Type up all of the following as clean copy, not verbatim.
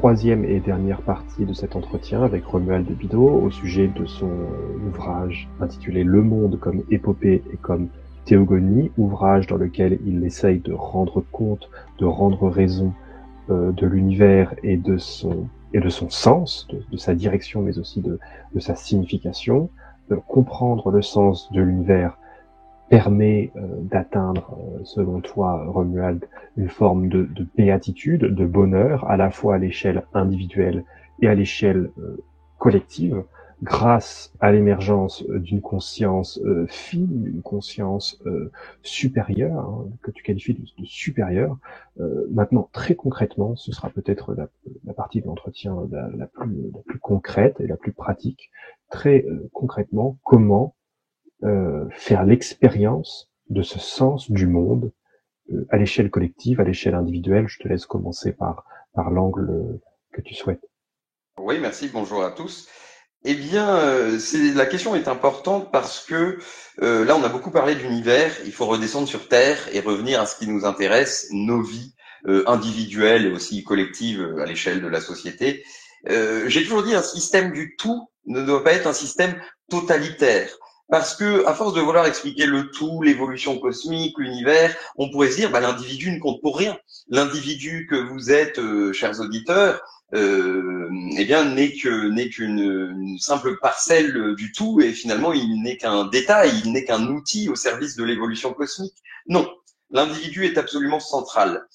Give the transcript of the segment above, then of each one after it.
troisième et dernière partie de cet entretien avec Romuald de Bidault au sujet de son ouvrage intitulé Le monde comme épopée et comme théogonie, ouvrage dans lequel il essaye de rendre compte, de rendre raison de l'univers et de son sens, de sa direction, mais aussi de sa signification. Comprendre le sens de l'univers permet d'atteindre, selon toi, Romuald, une forme de béatitude, de bonheur, à la fois à l'échelle individuelle et à l'échelle collective, grâce à l'émergence d'une conscience fine, d'une conscience supérieure, hein, que tu qualifies de supérieure. Maintenant, très concrètement, ce sera peut-être la partie de l'entretien la plus concrète et la plus pratique. Très concrètement, comment faire l'expérience de ce sens du monde à l'échelle collective, à l'échelle individuelle. Je te laisse commencer par l'angle que tu souhaites. Oui, merci, bonjour à tous. Eh bien, la question est importante parce que là, on a beaucoup parlé de l'univers, il faut redescendre sur Terre et revenir à ce qui nous intéresse, nos vies individuelles et aussi collectives à l'échelle de la société. J'ai toujours dit, un système du tout ne doit pas être un système totalitaire. Parce que, à force de vouloir expliquer le tout, l'évolution cosmique, l'univers, on pourrait se dire, l'individu ne compte pour rien. L'individu que vous êtes, chers auditeurs, eh bien, n'est qu'une simple parcelle du tout, et finalement, il n'est qu'un détail, il n'est qu'un outil au service de l'évolution cosmique. Non, l'individu est absolument central.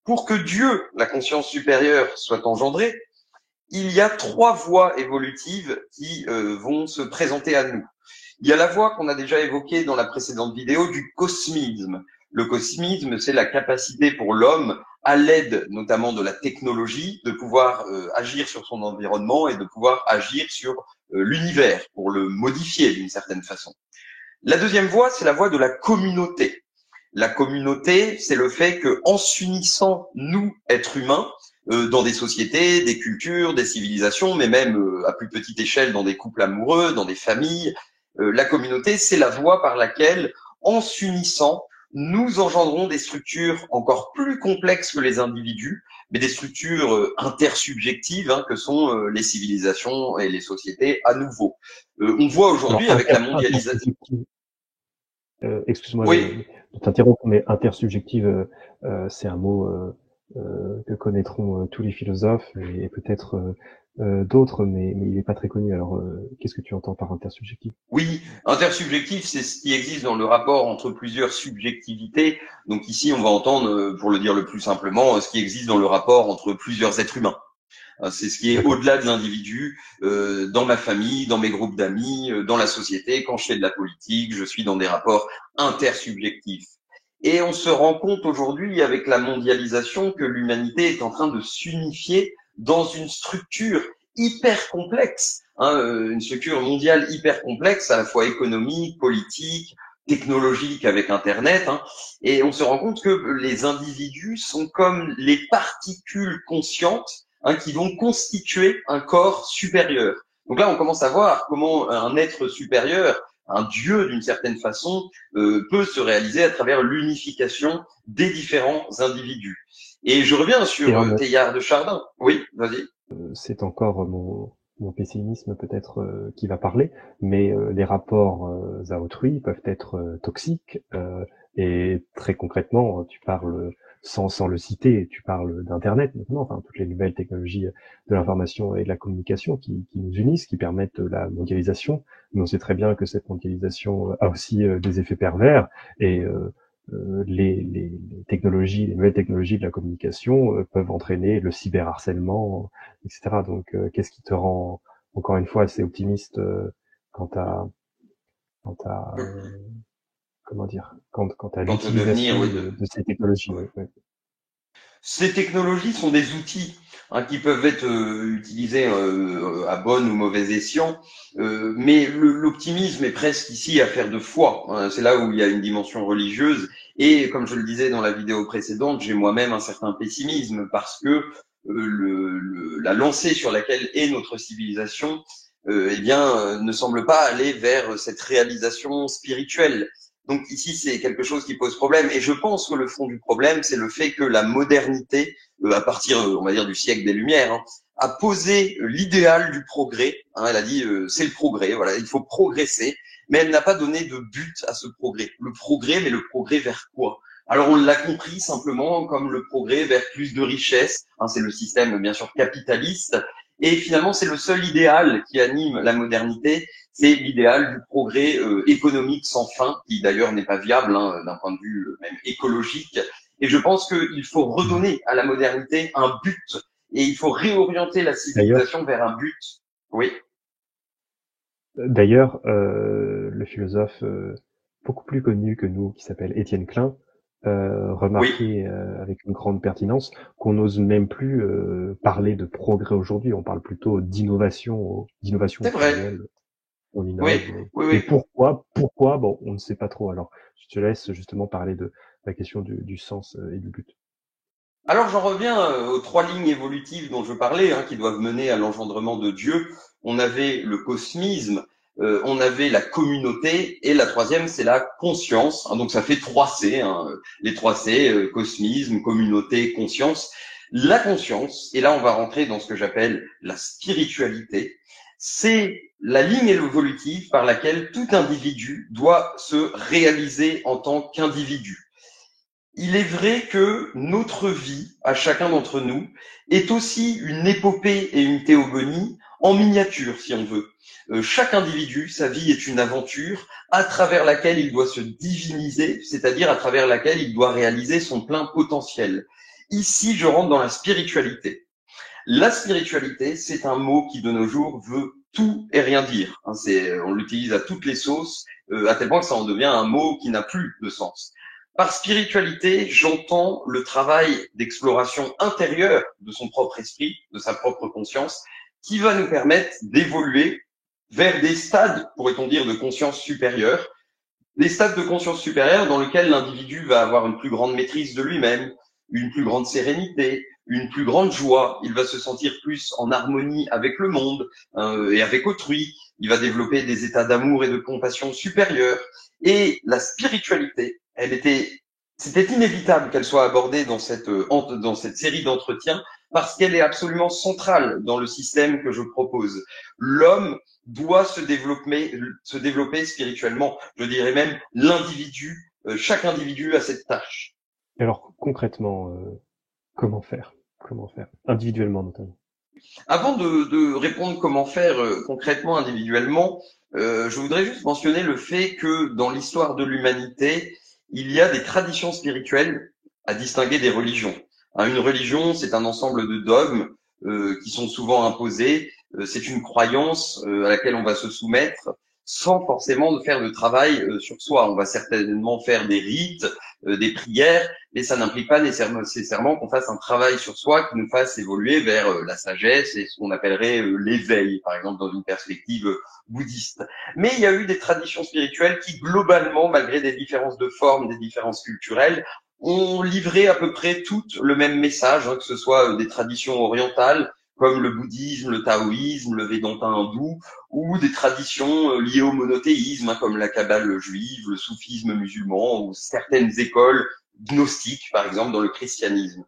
Pour que Dieu, la conscience supérieure, soit engendrée, il y a trois voies évolutives qui vont se présenter à nous. Il y a la voie qu'on a déjà évoquée dans la précédente vidéo du cosmisme. Le cosmisme, c'est la capacité pour l'homme, à l'aide notamment de la technologie, de pouvoir agir sur son environnement et de pouvoir agir sur l'univers pour le modifier d'une certaine façon. La deuxième voie, c'est la voie de la communauté. La communauté, c'est le fait que, en s'unissant, nous, êtres humains, dans des sociétés, des cultures, des civilisations, mais même à plus petite échelle dans des couples amoureux, dans des familles, la communauté, c'est la voie par laquelle, en s'unissant, nous engendrons des structures encore plus complexes que les individus, mais des structures intersubjectives que sont les civilisations et les sociétés à nouveau. On voit aujourd'hui avec la mondialisation. Excuse-moi Oui, de t'interrompre, mais intersubjective, c'est un mot que connaîtront tous les philosophes et peut-être d'autres, mais il n'est pas très connu. Alors, qu'est-ce que tu entends par intersubjectif? oui, intersubjectif, c'est ce qui existe dans le rapport entre plusieurs subjectivités. Donc ici, on va entendre, pour le dire le plus simplement, ce qui existe dans le rapport entre plusieurs êtres humains. C'est ce qui est D'accord. au-delà de l'individu, dans ma famille, dans mes groupes d'amis, dans la société. Quand je fais de la politique, je suis dans des rapports intersubjectifs. Et on se rend compte aujourd'hui, avec la mondialisation, que l'humanité est en train de s'unifier dans une structure hyper complexe, une structure mondiale hyper complexe, à la fois économique, politique, technologique avec Internet. Et on se rend compte que les individus sont comme les particules conscientes qui vont constituer un corps supérieur. Donc là, on commence à voir comment un être supérieur, un dieu d'une certaine façon, peut se réaliser à travers l'unification des différents individus. Et je reviens sur Teilhard de Chardin. Oui, vas-y. C'est encore mon pessimisme peut-être qui va parler, mais les rapports à autrui peuvent être toxiques et très concrètement, tu parles sans le citer, tu parles d'Internet maintenant, enfin toutes les nouvelles technologies de l'information et de la communication qui nous unissent, qui permettent la mondialisation. Mais on sait très bien que cette mondialisation a aussi des effets pervers et les technologies, les nouvelles technologies de la communication peuvent entraîner le cyberharcèlement, etc. Donc, qu'est-ce qui te rend encore une fois assez optimiste quant à quant à comment dire, quant à Quant au devenir, l'utilisation oui, de ces technologies. ouais. Ouais, ouais. Ces technologies sont des outils qui peuvent être utilisés à bon ou mauvais escient, mais l'optimisme est presque ici affaire de foi. C'est là où il y a une dimension religieuse. Et comme je le disais dans la vidéo précédente, j'ai moi-même un certain pessimisme parce que la lancée sur laquelle est notre civilisation, ne semble pas aller vers cette réalisation spirituelle. Donc ici, c'est quelque chose qui pose problème. Et je pense que le fond du problème, c'est le fait que la modernité, à partir, on va dire, du siècle des Lumières, hein, a posé l'idéal du progrès. Hein, elle a dit, c'est le progrès, voilà, il faut progresser. Mais elle n'a pas donné de but à ce progrès. Le progrès, mais le progrès vers quoi? Alors on l'a compris simplement comme le progrès vers plus de richesse. Hein, c'est le système, bien sûr, capitaliste. Et finalement, c'est le seul idéal qui anime la modernité, c'est l'idéal du progrès économique sans fin, qui d'ailleurs n'est pas viable hein, d'un point de vue même écologique. Et je pense qu'il faut redonner à la modernité un but, et il faut réorienter la D'ailleurs, civilisation vers un but. Oui, d'ailleurs, le philosophe beaucoup plus connu que nous, qui s'appelle Étienne Klein, oui, remarquait avec une grande pertinence qu'on n'ose même plus parler de progrès aujourd'hui. On parle plutôt d'innovation au c'est vrai. pluriel. On Oui, innove, oui, mais oui. pourquoi, bon, on ne sait pas trop. Alors, je te laisse justement parler de la question du sens et du but. Alors j'en reviens aux trois lignes évolutives dont je parlais, hein, qui doivent mener à l'engendrement de Dieu. On avait le cosmisme, on avait la communauté, et la troisième, c'est la conscience. Hein, donc ça fait trois C, hein, les trois C, cosmisme, communauté, conscience. La conscience, et là on va rentrer dans ce que j'appelle la spiritualité, c'est la ligne évolutive par laquelle tout individu doit se réaliser en tant qu'individu. Il est vrai que notre vie, à chacun d'entre nous, est aussi une épopée et une théogonie en miniature, si on veut. Chaque individu, sa vie est une aventure à travers laquelle il doit se diviniser, c'est-à-dire à travers laquelle il doit réaliser son plein potentiel. Ici, je rentre dans la spiritualité. La spiritualité, c'est un mot qui de nos jours veut tout et rien dire. Hein, on l'utilise à toutes les sauces, à tel point que ça en devient un mot qui n'a plus de sens. Par spiritualité, j'entends le travail d'exploration intérieure de son propre esprit, de sa propre conscience, qui va nous permettre d'évoluer vers des stades, pourrait-on dire, de conscience supérieure, des stades de conscience supérieure dans lesquels l'individu va avoir une plus grande maîtrise de lui-même, une plus grande sérénité, une plus grande joie. Il va se sentir plus en harmonie avec le monde et avec autrui. Il va développer des états d'amour et de compassion supérieurs. Et la spiritualité, c'était inévitable qu'elle soit abordée dans cette série d'entretiens parce qu'elle est absolument centrale dans le système que je propose. L'homme doit se développer spirituellement. Je dirais même l'individu, chaque individu a cette tâche. Alors, concrètement, comment faire? Comment faire? Individuellement, notamment. Avant de répondre comment faire concrètement individuellement, je voudrais juste mentionner le fait que dans l'histoire de l'humanité, il y a des traditions spirituelles à distinguer des religions. Hein, une religion, c'est un ensemble de dogmes qui sont souvent imposés. C'est une croyance à laquelle on va se soumettre sans forcément faire de travail sur soi. On va certainement faire des rites, des prières, mais ça n'implique pas nécessairement qu'on fasse un travail sur soi qui nous fasse évoluer vers la sagesse et ce qu'on appellerait l'éveil, par exemple dans une perspective bouddhiste. Mais il y a eu des traditions spirituelles qui, globalement, malgré des différences de forme, des différences culturelles, ont livré à peu près toutes le même message, hein, que ce soit des traditions orientales, comme le bouddhisme, le taoïsme, le védantin hindou, ou des traditions liées au monothéisme, hein, comme la kabbale juive, le soufisme musulman, ou certaines écoles gnostique, par exemple, dans le christianisme.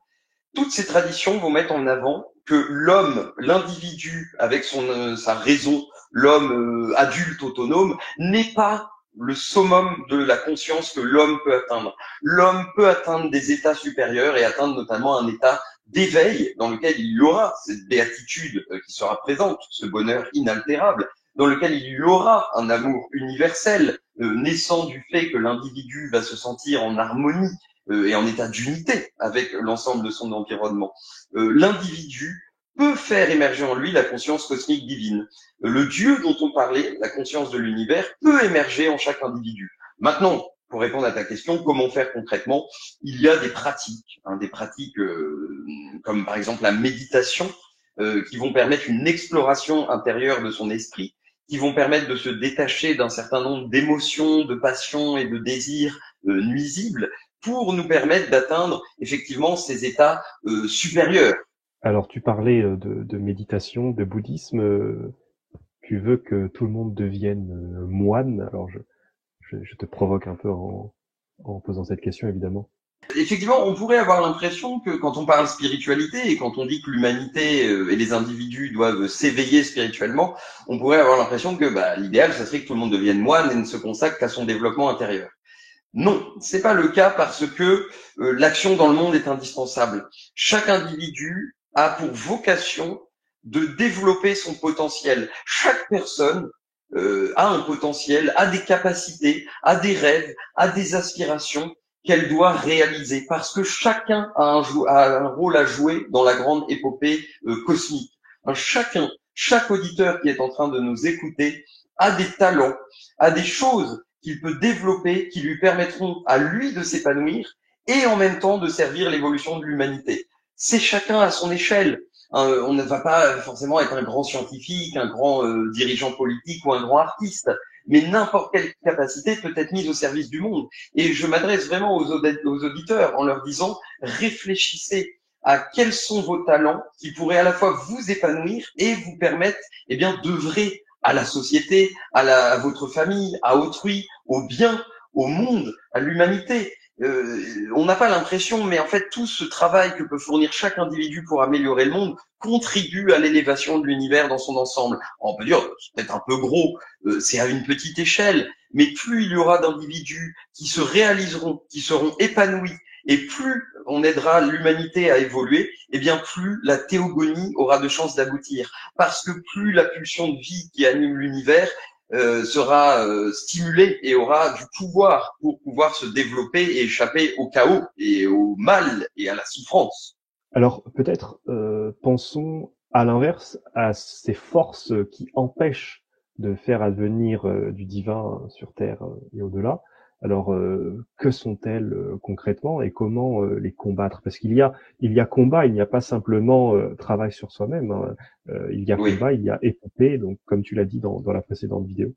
Toutes ces traditions vont mettre en avant que l'homme, l'individu, avec sa raison, l'homme adulte autonome, n'est pas le summum de la conscience que l'homme peut atteindre. L'homme peut atteindre des états supérieurs et atteindre notamment un état d'éveil dans lequel il y aura cette béatitude qui sera présente, ce bonheur inaltérable, dans lequel il y aura un amour universel naissant du fait que l'individu va se sentir en harmonie et en état d'unité avec l'ensemble de son environnement. L'individu peut faire émerger en lui la conscience cosmique divine. Le Dieu dont on parlait, la conscience de l'univers, peut émerger en chaque individu. Maintenant, pour répondre à ta question, comment faire concrètement? Il y a des pratiques comme par exemple la méditation, qui vont permettre une exploration intérieure de son esprit, qui vont permettre de se détacher d'un certain nombre d'émotions, de passions et de désirs nuisibles pour nous permettre d'atteindre effectivement ces états supérieurs. Alors, tu parlais de méditation, de bouddhisme. Tu veux que tout le monde devienne moine. Alors, je te provoque un peu en posant cette question, évidemment. Effectivement, on pourrait avoir l'impression que quand on parle spiritualité et quand on dit que l'humanité et les individus doivent s'éveiller spirituellement, on pourrait avoir l'impression que l'idéal, ce serait que tout le monde devienne moine et ne se consacre qu'à son développement intérieur. Non, c'est pas le cas parce que l'action dans le monde est indispensable. Chaque individu a pour vocation de développer son potentiel. Chaque personne a un potentiel, a des capacités, a des rêves, a des aspirations qu'elle doit réaliser parce que chacun a un rôle à jouer dans la grande épopée cosmique. Chaque auditeur qui est en train de nous écouter a des talents, a des choses qu'il peut développer qui lui permettront à lui de s'épanouir et en même temps de servir l'évolution de l'humanité. C'est chacun à son échelle. On ne va pas forcément être un grand scientifique, un grand dirigeant politique ou un grand artiste, mais n'importe quelle capacité peut être mise au service du monde. Et je m'adresse vraiment aux auditeurs en leur disant, réfléchissez à quels sont vos talents qui pourraient à la fois vous épanouir et vous permettre d'œuvrer à la société, à votre famille, à autrui, au bien, au monde, à l'humanité. On n'a pas l'impression, mais en fait, tout ce travail que peut fournir chaque individu pour améliorer le monde contribue à l'élévation de l'univers dans son ensemble. On peut dire, c'est peut-être un peu gros, c'est à une petite échelle, mais plus il y aura d'individus qui se réaliseront, qui seront épanouis, et plus on aidera l'humanité à évoluer, et bien plus la théogonie aura de chances d'aboutir. Parce que plus la pulsion de vie qui anime l'univers sera stimulée et aura du pouvoir pour pouvoir se développer et échapper au chaos et au mal et à la souffrance. Alors peut-être pensons à l'inverse à ces forces qui empêchent de faire advenir du divin sur Terre et au-delà. Alors que sont-elles concrètement et comment les combattre? Parce qu'il y a combat, il n'y a pas simplement travail sur soi-même. Hein. Il y a Oui. combat, il y a épopée, donc comme tu l'as dit dans la précédente vidéo.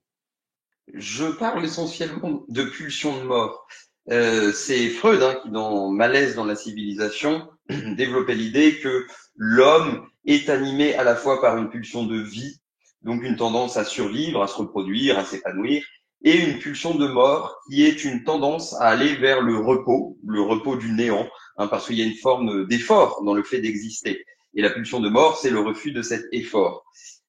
Je parle essentiellement de pulsion de mort. C'est Freud qui, dans Malaise dans la civilisation, développait l'idée que l'homme est animé à la fois par une pulsion de vie, donc une tendance à survivre, à se reproduire, à s'épanouir, et une pulsion de mort qui est une tendance à aller vers le repos du néant, parce qu'il y a une forme d'effort dans le fait d'exister. Et la pulsion de mort, c'est le refus de cet effort.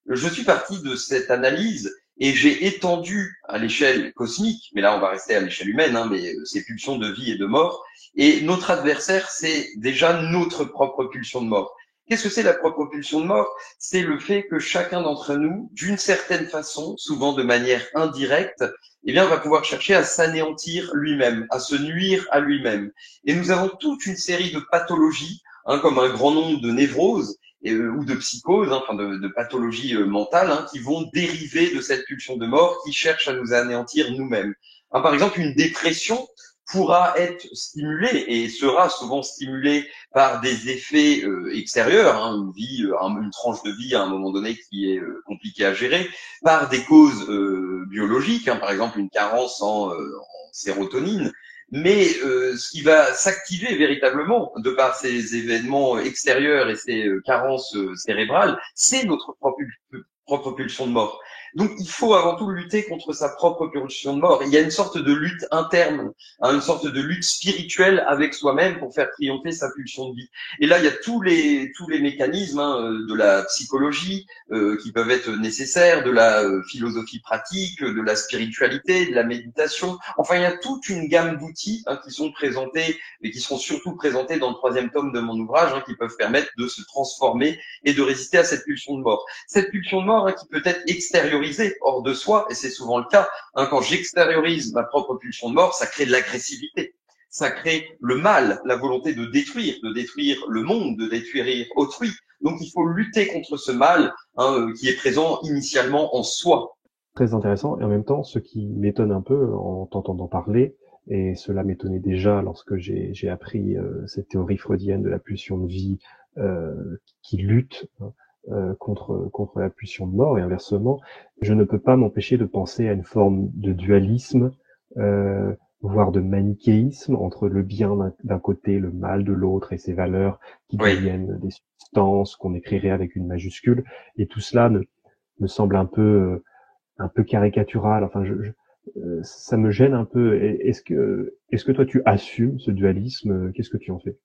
Je suis parti de cette analyse et j'ai étendu à l'échelle cosmique, mais là on va rester à l'échelle humaine, mais ces pulsions de vie et de mort. Et notre adversaire, c'est déjà notre propre pulsion de mort. Qu'est-ce que c'est la propre pulsion de mort? C'est le fait que chacun d'entre nous, d'une certaine façon, souvent de manière indirecte, va pouvoir chercher à s'anéantir lui-même, à se nuire à lui-même. Et nous avons toute une série de pathologies, comme un grand nombre de névroses, ou de psychose, de pathologies mentales, qui vont dériver de cette pulsion de mort qui cherche à nous anéantir nous-mêmes. Par exemple, une dépression pourra être stimulée et sera souvent stimulée par des effets extérieurs, une tranche de vie à un moment donné qui est compliquée à gérer, par des causes biologiques, par exemple une carence en sérotonine. Mais ce qui va s'activer véritablement de par ces événements extérieurs et ces carences cérébrales, c'est notre propre pulsion de mort. Donc il faut avant tout lutter contre sa propre pulsion de mort. Il y a une sorte de lutte interne, une sorte de lutte spirituelle avec soi-même pour faire triompher sa pulsion de vie. Et là, il y a tous les mécanismes de la psychologie qui peuvent être nécessaires, de la philosophie pratique, de la spiritualité, de la méditation. Enfin, il y a toute une gamme d'outils qui sont présentés et qui seront surtout présentés dans le 3e tome de mon ouvrage, qui peuvent permettre de se transformer et de résister à cette pulsion de mort. Cette pulsion de mort qui peut être extériorisée hors de soi, et c'est souvent le cas. Quand j'extériorise ma propre pulsion de mort, ça crée de l'agressivité. Ça crée le mal, la volonté de détruire le monde, de détruire autrui. Donc il faut lutter contre ce mal qui est présent initialement en soi. Très intéressant, et en même temps, ce qui m'étonne un peu en t'entendant parler, et cela m'étonnait déjà lorsque j'ai appris cette théorie freudienne de la pulsion de vie qui lutte contre la pulsion de mort, et inversement, je ne peux pas m'empêcher de penser à une forme de dualisme, voire de manichéisme entre le bien d'un côté, le mal de l'autre, et ces valeurs qui deviennent des substances qu'on écrirait avec une majuscule, et tout cela me semble un peu caricatural. Enfin, ça me gêne un peu. Est-ce que toi tu assumes ce dualisme? Qu'est-ce que tu en fais?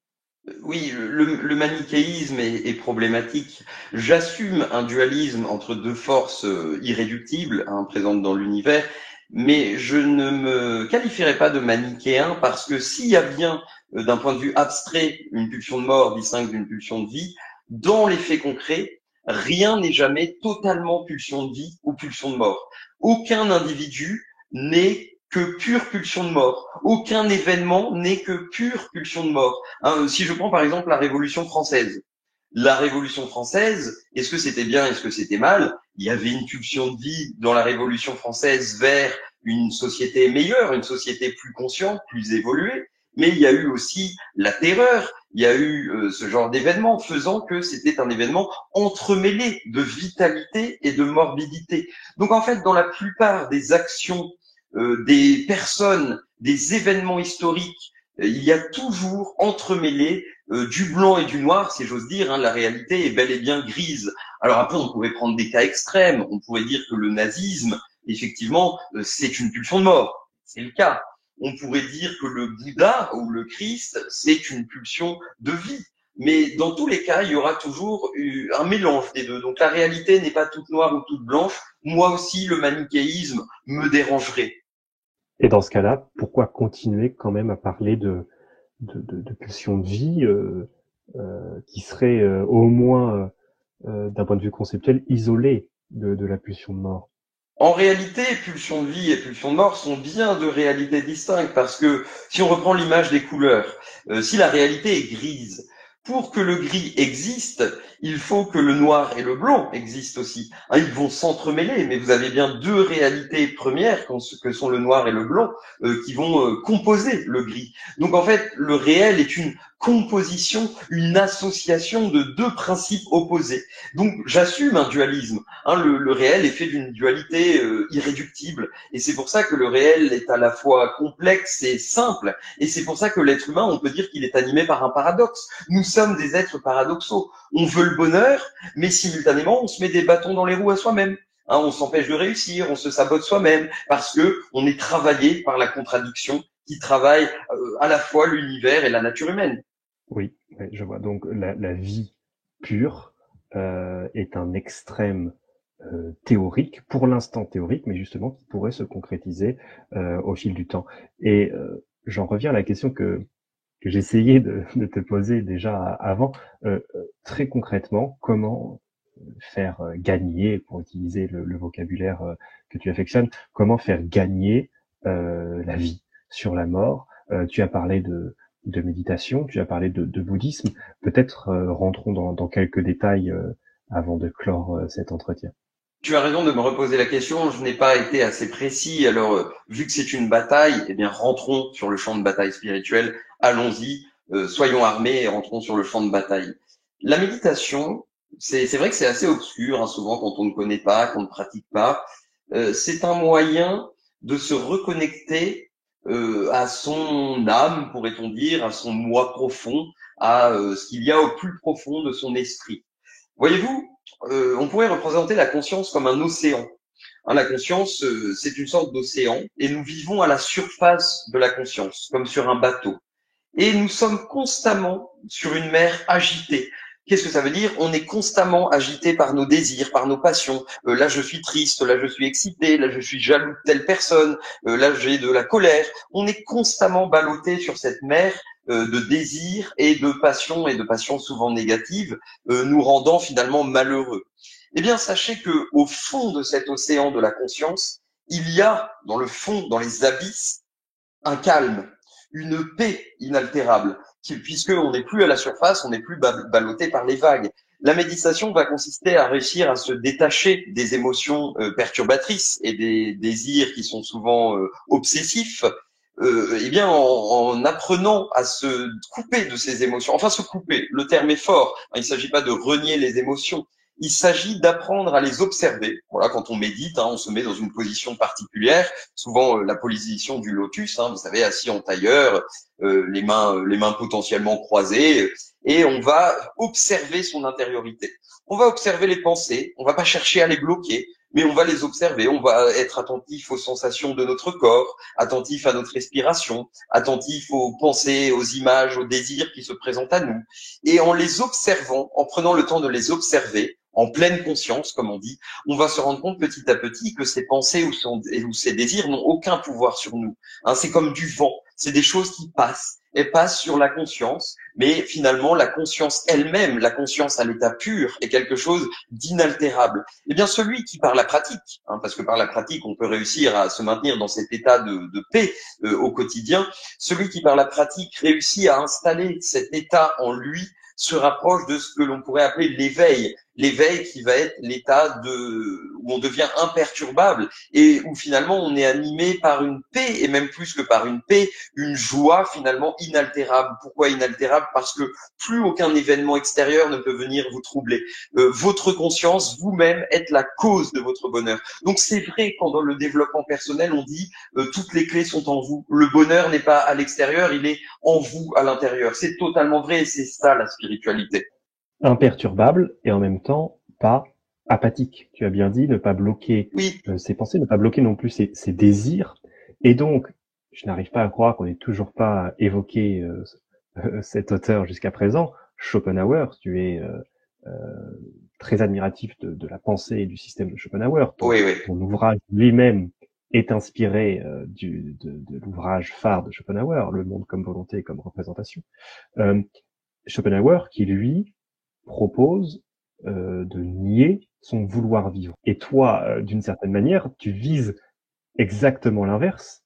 Oui, le manichéisme est problématique. J'assume un dualisme entre deux forces irréductibles, présentes dans l'univers, mais je ne me qualifierais pas de manichéen parce que s'il y a bien, d'un point de vue abstrait, une pulsion de mort distincte d'une pulsion de vie, dans les faits concrets, rien n'est jamais totalement pulsion de vie ou pulsion de mort. Aucun individu n'est que pure pulsion de mort. Aucun événement n'est que pure pulsion de mort. Si je prends par exemple la Révolution française, la Révolution française, est-ce que c'était bien, est-ce que c'était mal? Il y avait une pulsion de vie dans la Révolution française vers une société meilleure, une société plus consciente, plus évoluée, mais il y a eu aussi la terreur, il y a eu ce genre d'événement faisant que c'était un événement entremêlé de vitalité et de morbidité. Donc en fait, dans la plupart des actions des personnes, des événements historiques, il y a toujours entremêlé du blanc et du noir, si j'ose dire. La réalité est bel et bien grise. Alors après, on pourrait prendre des cas extrêmes. On pourrait dire que le nazisme, effectivement, c'est une pulsion de mort. C'est le cas. On pourrait dire que le Bouddha ou le Christ, c'est une pulsion de vie. Mais dans tous les cas, il y aura toujours un mélange des deux. Donc la réalité n'est pas toute noire ou toute blanche. Moi aussi, le manichéisme me dérangerait. Et dans ce cas-là, pourquoi continuer quand même à parler de pulsion de vie qui serait au moins, d'un point de vue conceptuel, isolée de la pulsion de mort? En réalité, pulsion de vie et pulsion de mort sont bien deux réalités distinctes parce que si on reprend l'image des couleurs, si la réalité est grise, pour que le gris existe, il faut que le noir et le blanc existent aussi. Ils vont s'entremêler, mais vous avez bien deux réalités premières que sont le noir et le blanc qui vont composer le gris. Donc en fait, le réel est une composition, une association de deux principes opposés. Donc j'assume un dualisme. Le réel est fait d'une dualité irréductible. Et c'est pour ça que le réel est à la fois complexe et simple. Et c'est pour ça que l'être humain, on peut dire qu'il est animé par un paradoxe. Nous sommes des êtres paradoxaux. On veut le bonheur, mais simultanément, on se met des bâtons dans les roues à soi-même. On s'empêche de réussir, on se sabote soi-même, parce que on est travaillé par la contradiction qui travaille à la fois l'univers et la nature humaine. Oui, ouais, je vois. Donc la vie pure est un extrême théorique, pour l'instant théorique, mais justement qui pourrait se concrétiser au fil du temps. Et j'en reviens à la question que j'essayais de te poser déjà avant. Très concrètement, comment faire gagner, pour utiliser le vocabulaire que tu affectionnes, comment faire gagner la vie sur la mort? Tu as parlé de méditation, tu as parlé de bouddhisme. Peut-être rentrons dans quelques détails avant de clore cet entretien. Tu as raison de me reposer la question. Je n'ai pas été assez précis. Alors, vu que c'est une bataille, eh bien, rentrons sur le champ de bataille spirituel. Allons-y, soyons armés et rentrons sur le champ de bataille. La méditation, c'est vrai que c'est assez obscur, souvent quand on ne connaît pas, qu'on ne pratique pas. C'est un moyen de se reconnecter à son âme, pourrait-on dire, à son moi profond, à ce qu'il y a au plus profond de son esprit. Voyez-vous, on pourrait représenter la conscience comme un océan. La conscience, c'est une sorte d'océan et nous vivons à la surface de la conscience, comme sur un bateau. Et nous sommes constamment sur une mer agitée. Qu'est-ce que ça veut dire? On est constamment agité par nos désirs, par nos passions. Là, je suis triste, là, je suis excité, là, je suis jaloux de telle personne, là, j'ai de la colère. On est constamment ballotté sur cette mer de désirs et de passions souvent négatives, nous rendant finalement malheureux. Eh bien, sachez que au fond de cet océan de la conscience, il y a, dans le fond, dans les abysses, un calme, une paix inaltérable, puisqu'on n'est plus à la surface, on n'est plus ballotté par les vagues. La méditation va consister à réussir à se détacher des émotions perturbatrices et des désirs qui sont souvent obsessifs, eh bien en apprenant à se couper de ces émotions. Enfin, se couper, le terme est fort. Il ne s'agit pas de renier les émotions. Il s'agit d'apprendre à les observer. Voilà, quand on médite, on se met dans une position particulière, souvent la position du lotus, vous savez, assis en tailleur, les mains potentiellement croisées, et on va observer son intériorité. On va observer les pensées, on va pas chercher à les bloquer, mais on va les observer, on va être attentif aux sensations de notre corps, attentif à notre respiration, attentif aux pensées, aux images, aux désirs qui se présentent à nous. Et en les observant, en prenant le temps de les observer, en pleine conscience, comme on dit, on va se rendre compte petit à petit que ces pensées ou ces désirs n'ont aucun pouvoir sur nous. Hein, c'est comme du vent, c'est des choses qui passent. Elles passent sur la conscience, mais finalement la conscience elle-même, la conscience à l'état pur, est quelque chose d'inaltérable. Eh bien, celui qui par la pratique, hein, parce que par la pratique on peut réussir à se maintenir dans cet état de paix au quotidien, celui qui par la pratique réussit à installer cet état en lui se rapproche de ce que l'on pourrait appeler l'éveil. L'éveil qui va être l'état où on devient imperturbable et où finalement on est animé par une paix, et même plus que par une paix, une joie finalement inaltérable. Pourquoi inaltérable? Parce que plus aucun événement extérieur ne peut venir vous troubler. Votre conscience, vous-même, êtes la cause de votre bonheur. Donc c'est vrai quand dans le développement personnel on dit toutes les clés sont en vous. Le bonheur n'est pas à l'extérieur, il est en vous, à l'intérieur. C'est totalement vrai et c'est ça la spiritualité. Imperturbable et en même temps pas apathique. Tu as bien dit, ne pas bloquer ses pensées, ne pas bloquer non plus ses désirs. Et donc, je n'arrive pas à croire qu'on n'ait toujours pas évoqué cet auteur jusqu'à présent, Schopenhauer. Tu es très admiratif de la pensée et du système de Schopenhauer. Ton ouvrage lui-même est inspiré de l'ouvrage phare de Schopenhauer, Le monde comme volonté et comme représentation. Schopenhauer qui, lui, propose de nier son vouloir vivre. Et toi, d'une certaine manière, tu vises exactement l'inverse,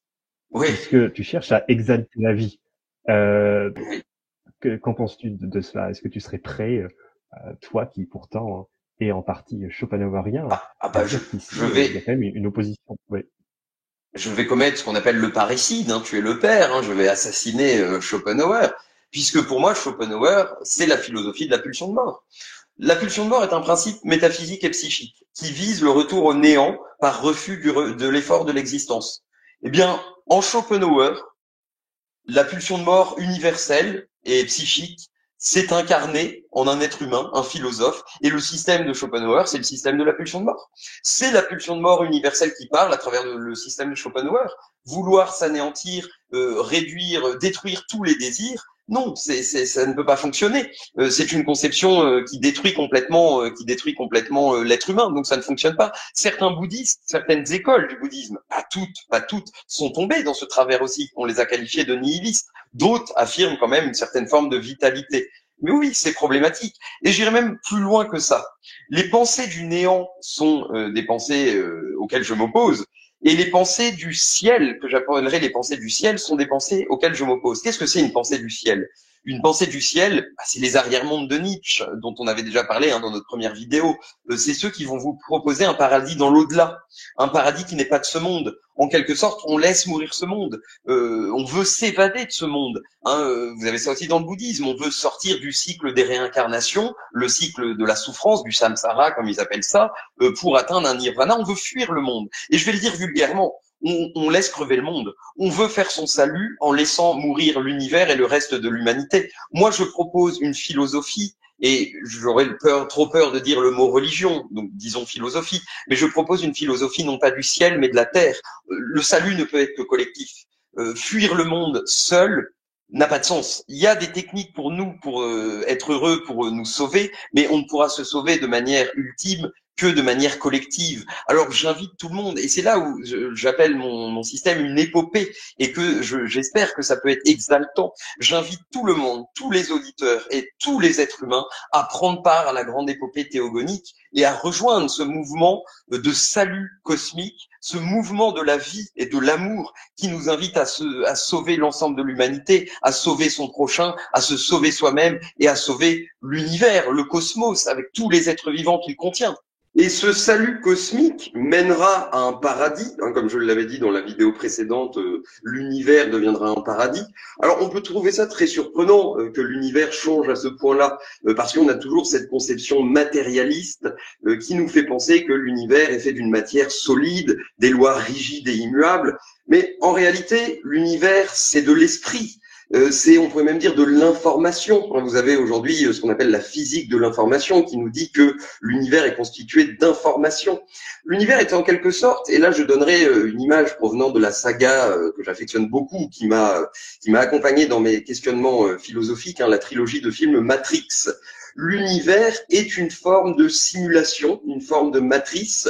puisque tu cherches à exalter la vie. Qu'en penses-tu de cela? Est-ce que tu serais prêt, toi qui pourtant est en partie schopenhauerien, il y a quand même une opposition. Oui. Je vais commettre ce qu'on appelle le parricide, hein, tu es le père, hein, je vais assassiner Schopenhauer, puisque pour moi, Schopenhauer, c'est la philosophie de la pulsion de mort. La pulsion de mort est un principe métaphysique et psychique qui vise le retour au néant par refus de l'effort de l'existence. Eh bien, en Schopenhauer, la pulsion de mort universelle et psychique s'est incarnée en un être humain, un philosophe, et le système de Schopenhauer, c'est le système de la pulsion de mort. C'est la pulsion de mort universelle qui parle à travers le système de Schopenhauer. Vouloir s'anéantir, réduire, détruire tous les désirs, non, ça ne peut pas fonctionner. C'est une conception qui détruit complètement l'être humain, donc ça ne fonctionne pas. Certains bouddhistes, certaines écoles du bouddhisme, pas toutes, sont tombées dans ce travers aussi. On les a qualifiées de nihilistes. D'autres affirment quand même une certaine forme de vitalité. Mais oui, c'est problématique. Et j'irai même plus loin que ça. Les pensées du néant sont des pensées auxquelles je m'oppose. Et les pensées du ciel, que j'appellerais les pensées du ciel, sont des pensées auxquelles je m'oppose. Qu'est-ce que c'est une pensée du ciel? Une pensée du ciel, c'est les arrière-mondes de Nietzsche, dont on avait déjà parlé dans notre première vidéo. C'est ceux qui vont vous proposer un paradis dans l'au-delà, un paradis qui n'est pas de ce monde. En quelque sorte, on laisse mourir ce monde. On veut s'évader de ce monde. Vous avez ça aussi dans le bouddhisme. On veut sortir du cycle des réincarnations, le cycle de la souffrance, du samsara, comme ils appellent ça, pour atteindre un nirvana. On veut fuir le monde. Et je vais le dire vulgairement. On laisse crever le monde. On veut faire son salut en laissant mourir l'univers et le reste de l'humanité. Moi, je propose une philosophie, et j'aurais trop peur de dire le mot religion, donc disons philosophie, mais je propose une philosophie non pas du ciel, mais de la terre. Le salut ne peut être que collectif. Fuir le monde seul n'a pas de sens. Il y a des techniques pour nous, pour être heureux, pour nous sauver, mais on ne pourra se sauver de manière ultime que de manière collective. Alors j'invite tout le monde, et c'est là où j'appelle mon système une épopée, et que j'espère que ça peut être exaltant. J'invite tout le monde, tous les auditeurs et tous les êtres humains à prendre part à la grande épopée théogonique et à rejoindre ce mouvement de salut cosmique, ce mouvement de la vie et de l'amour qui nous invite à sauver l'ensemble de l'humanité, à sauver son prochain, à se sauver soi-même et à sauver l'univers, le cosmos, avec tous les êtres vivants qu'il contient. Et ce salut cosmique mènera à un paradis, comme je l'avais dit dans la vidéo précédente, l'univers deviendra un paradis. Alors on peut trouver ça très surprenant que l'univers change à ce point-là, parce qu'on a toujours cette conception matérialiste qui nous fait penser que l'univers est fait d'une matière solide, des lois rigides et immuables. Mais en réalité, l'univers, c'est de l'esprit. C'est, on pourrait même dire, de l'information. Vous avez aujourd'hui ce qu'on appelle la physique de l'information qui nous dit que l'univers est constitué d'informations. L'univers est en quelque sorte, et là je donnerai une image provenant de la saga que j'affectionne beaucoup, qui m'a accompagné dans mes questionnements philosophiques, la trilogie de films Matrix. L'univers est une forme de simulation, une forme de matrice,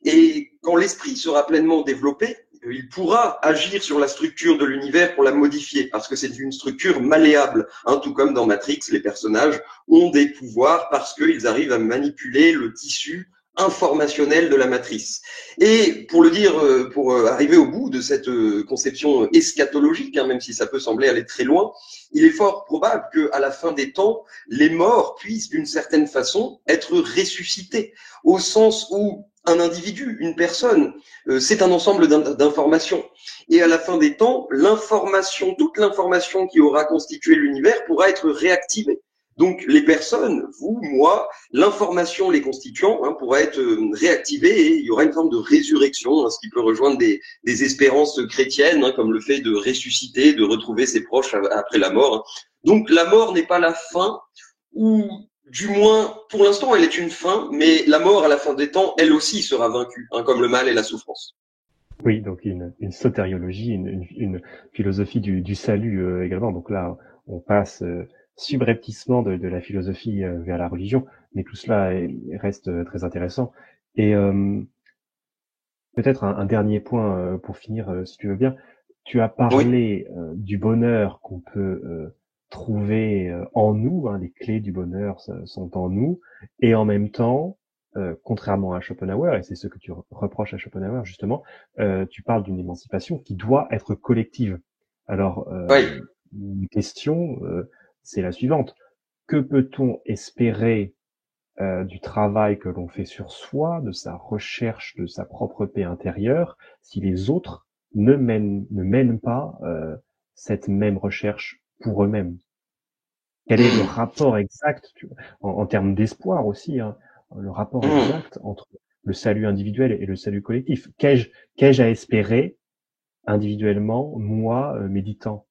et quand l'esprit sera pleinement développé, il pourra agir sur la structure de l'univers pour la modifier, parce que c'est une structure malléable. Tout comme dans Matrix, les personnages ont des pouvoirs parce qu'ils arrivent à manipuler le tissu informationnel de la matrice. Et pour le dire, pour arriver au bout de cette conception eschatologique, même si ça peut sembler aller très loin, il est fort probable qu'à la fin des temps, les morts puissent d'une certaine façon être ressuscités, au sens où un individu, une personne, c'est un ensemble d'informations. Et à la fin des temps, l'information, toute l'information qui aura constitué l'univers pourra être réactivée. Donc les personnes, vous, moi, l'information les constituant pourra être réactivée et il y aura une forme de résurrection, ce qui peut rejoindre des espérances chrétiennes, comme le fait de ressusciter, de retrouver ses proches après la mort. Donc la mort n'est pas la fin, ou du moins, pour l'instant, elle est une fin, mais la mort à la fin des temps, elle aussi sera vaincue, comme le mal et la souffrance. Oui, donc une sotériologie, une philosophie du salut également. Donc là, on passe subrepticement de la philosophie vers la religion, mais tout cela reste très intéressant. Et peut-être un dernier point pour finir, si tu veux bien. Tu as Oui. parlé du bonheur qu'on peut trouver en nous, les clés du bonheur sont en nous, et en même temps, contrairement à Schopenhauer, et c'est ce que tu reproches à Schopenhauer justement, tu parles d'une émancipation qui doit être collective. Alors, Oui. une question, c'est la suivante. Que peut-on espérer du travail que l'on fait sur soi, de sa recherche, de sa propre paix intérieure, si les autres ne mènent pas cette même recherche pour eux-mêmes? Quel est le rapport exact, en termes d'espoir aussi, le rapport exact entre le salut individuel et le salut collectif? Qu'ai-je à espérer individuellement, moi, méditant?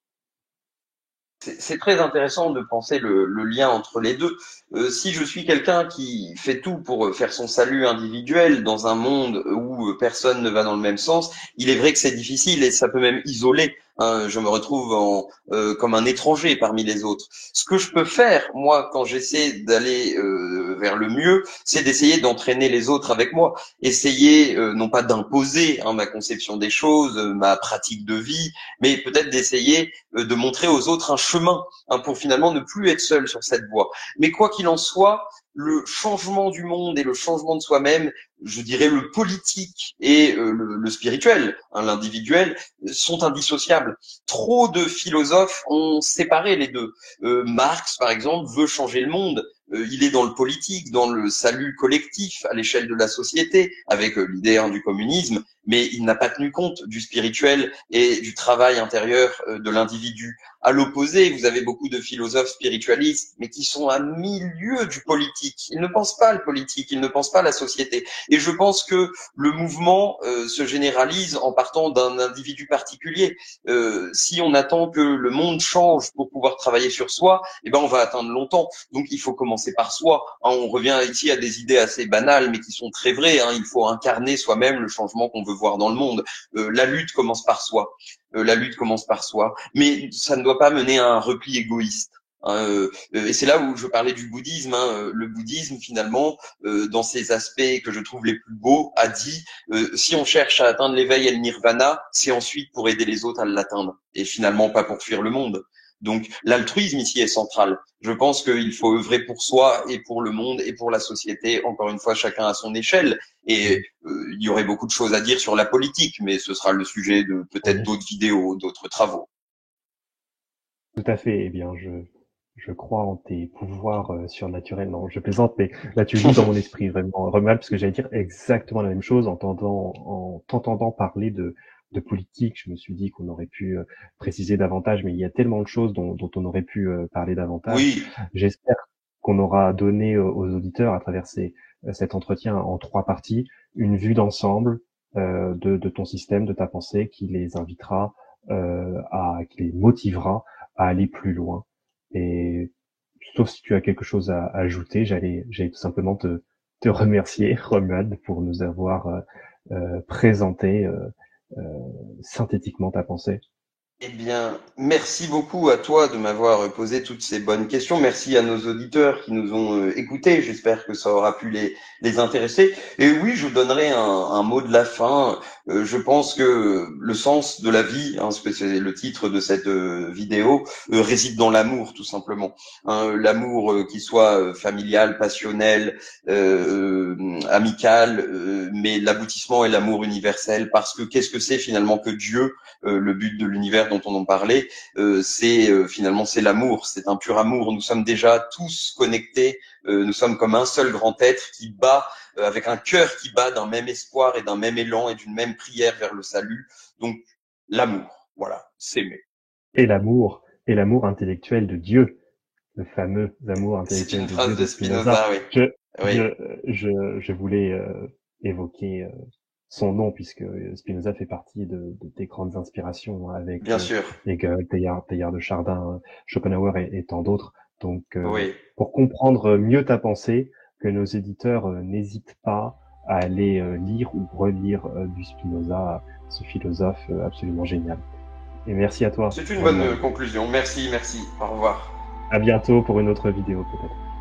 C'est très intéressant de penser le lien entre les deux. Si je suis quelqu'un qui fait tout pour faire son salut individuel dans un monde où personne ne va dans le même sens, il est vrai que c'est difficile et ça peut même isoler. Je me retrouve comme un étranger parmi les autres. Ce que je peux faire, moi, quand j'essaie d'aller vers le mieux, c'est d'essayer d'entraîner les autres avec moi. Essayer non pas d'imposer ma conception des choses, ma pratique de vie, mais peut-être d'essayer de montrer aux autres un chemin pour finalement ne plus être seul sur cette voie. Mais quoi qu'il en soit, le changement du monde et le changement de soi-même, je dirais le politique et le spirituel, l'individuel, sont indissociables. Trop de philosophes ont séparé les deux. Marx, par exemple, veut changer le monde. Il est dans le politique, dans le salut collectif à l'échelle de la société, avec l'idée du communisme, mais il n'a pas tenu compte du spirituel et du travail intérieur de l'individu. À l'opposé, vous avez beaucoup de philosophes spiritualistes, mais qui sont à milieu du politique. Ils ne pensent pas le politique, ils ne pensent pas la société. Et je pense que le mouvement se généralise en partant d'un individu particulier. Si on attend que le monde change pour pouvoir travailler sur soi, on va atteindre longtemps. Donc il faut commencer par soi. On revient ici à des idées assez banales, mais qui sont très vraies. Il faut incarner soi-même le changement qu'on veut voir dans le monde. La lutte commence par soi. La lutte commence par soi, mais ça ne doit pas mener à un repli égoïste. Et c'est là où je parlais du bouddhisme. Le bouddhisme, finalement, dans ses aspects que je trouve les plus beaux, a dit si on cherche à atteindre l'éveil et le nirvana, c'est ensuite pour aider les autres à l'atteindre, et finalement pas pour fuir le monde. Donc l'altruisme ici est central. Je pense qu'il faut œuvrer pour soi et pour le monde et pour la société, encore une fois chacun à son échelle. Et il y aurait beaucoup de choses à dire sur la politique, mais ce sera le sujet de peut-être d'autres vidéos, d'autres travaux. Tout à fait. Eh bien, je crois en tes pouvoirs surnaturels. Non, je plaisante, mais là, tu joues dans mon esprit, vraiment, Romuald, parce que j'allais dire exactement la même chose en t'entendant parler de politique. Je me suis dit qu'on aurait pu préciser davantage, mais il y a tellement de choses dont on aurait pu parler davantage. Oui. J'espère qu'on aura donné aux auditeurs, à travers cet entretien en 3 parties, une vue d'ensemble de ton système, de ta pensée, qui les invitera qui les motivera à aller plus loin. Et sauf si tu as quelque chose à ajouter, j'allais tout simplement te remercier, Romuald, pour nous avoir présenté synthétiquement ta pensée. Eh bien, merci beaucoup à toi de m'avoir posé toutes ces bonnes questions. Merci à nos auditeurs qui nous ont écoutés. J'espère que ça aura pu les intéresser. Et oui, je vous donnerai un mot de la fin. Je pense que le sens de la vie, hein, c'est le titre de cette vidéo, réside dans l'amour, tout simplement. Hein, l'amour qui soit familial, passionnel, amical, mais l'aboutissement est l'amour universel. Parce que qu'est-ce que c'est finalement que Dieu? Le but de l'univers dont on en parlait, c'est finalement c'est l'amour, c'est un pur amour. Nous sommes déjà tous connectés, nous sommes comme un seul grand être qui bat avec un cœur qui bat d'un même espoir et d'un même élan et d'une même prière vers le salut. Donc l'amour, voilà, s'aimer. Et l'amour intellectuel de Dieu, le fameux amour C'est intellectuel une de phrase Dieu de de Spinoza. Spinoza, oui. Je, Oui, je voulais évoquer son nom puisque Spinoza fait partie de tes grandes inspirations avec bien sûr. Hegel, Teilhard de Chardin, Schopenhauer et tant d'autres. Donc, Oui. pour comprendre mieux ta pensée, que nos éditeurs n'hésitent pas à aller lire ou relire du Spinoza, ce philosophe absolument génial. Et merci à toi, C'est une bonne Romuald. conclusion. Merci, merci. Au revoir. À bientôt pour une autre vidéo peut-être.